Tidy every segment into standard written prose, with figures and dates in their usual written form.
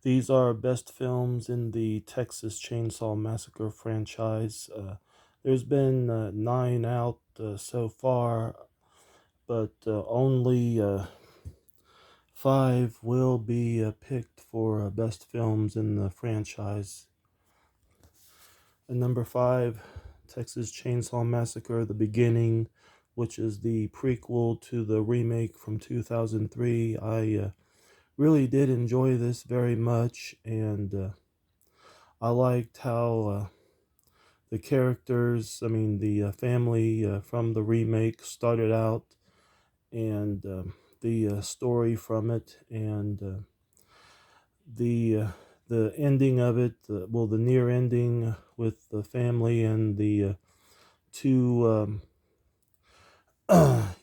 These are best films in the Texas Chainsaw Massacre franchise. There's been nine out so far, but only five will be picked for best films in the franchise. And number five, Texas Chainsaw Massacre: The Beginning, which is the prequel to the remake from 2003. I really did enjoy this very much, and I liked how the characters, the family from the remake started out, and the story from it, and the the ending of it, the near ending with the family and the two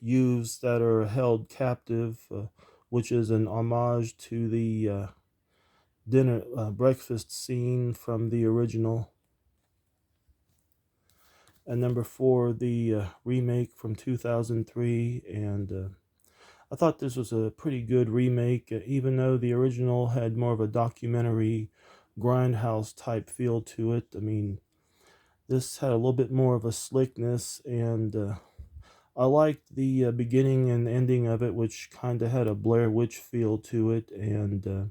youths that are held captive, which is an homage to the dinner breakfast scene from the original. And number four, the remake from 2003. And I thought this was a pretty good remake, even though the original had more of a documentary grindhouse type feel to it. I mean, this had a little bit more of a slickness, and I liked the beginning and ending of it, which kind of had a Blair Witch feel to it. And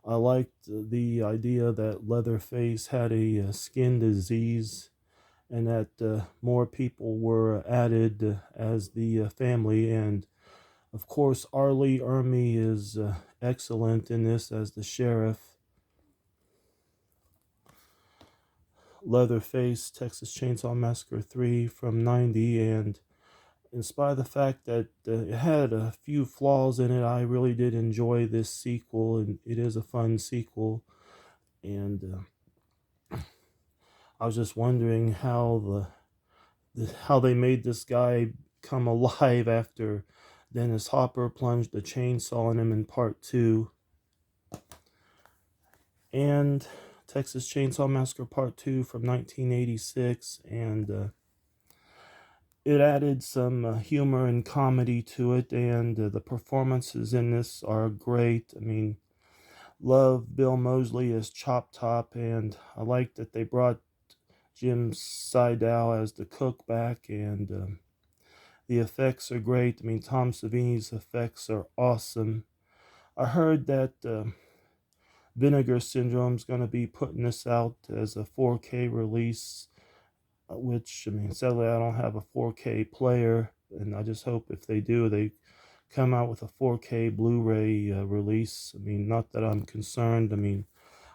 I liked the idea that Leatherface had a skin disease, and that more people were added as the family. And of course, Arlie Ermy is excellent in this as the sheriff. Leatherface, Texas Chainsaw Massacre 3 from 90, and in spite of the fact that it had a few flaws in it, I really did enjoy this sequel, and it is a fun sequel. And I was just wondering how they made this guy come alive after Dennis Hopper plunged a chainsaw in him in part two. And Texas Chainsaw Massacre Part 2 from 1986, and it added some humor and comedy to it, and the performances in this are great. I mean, love Bill Moseley as Chop Top, and I like that they brought Jim Seidow as the cook back, and the effects are great. I mean, Tom Savini's effects are awesome. I heard that Vinegar Syndrome's going to be putting this out as a 4K release, which, I mean, sadly, I don't have a 4K player, and I just hope if they do, they come out with a 4K Blu-ray release. I mean, not that I'm concerned. I mean,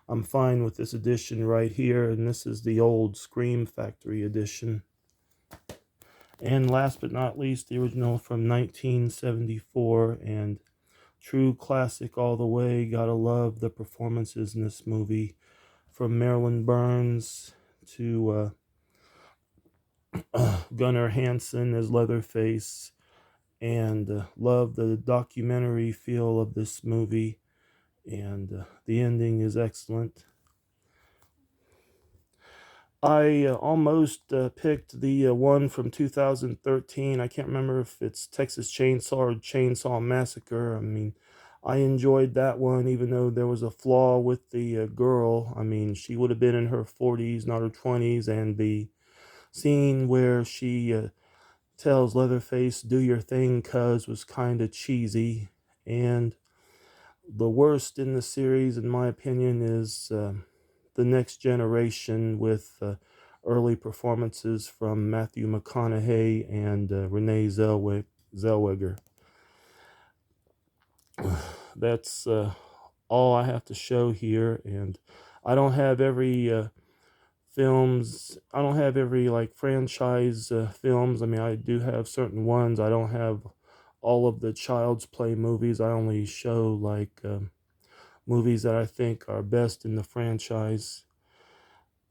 I'm fine with this edition right here, and this is the old Scream Factory edition. And last but not least, the original from 1974, and true classic all the way. Gotta love the performances in this movie, from Marilyn Burns to Gunnar Hansen as Leatherface, and love the documentary feel of this movie, and the ending is excellent. I almost picked the one from 2013. I can't remember if it's Texas Chainsaw or Chainsaw Massacre. I mean, I enjoyed that one, even though there was a flaw with the girl. I mean, she would have been in her 40s, not her 20s, and the scene where she tells Leatherface, "Do your thing, cuz," was kind of cheesy. And the worst in the series, in my opinion, is the Next Generation, with early performances from Matthew McConaughey and Renee Zellweger. That's all I have to show here, and I don't have every I don't have every like franchise films. I mean, I do have certain ones. I don't have all of the Child's Play movies. I only show like movies that I think are best in the franchise.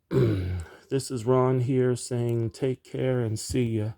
This is Ron here saying take care and see ya.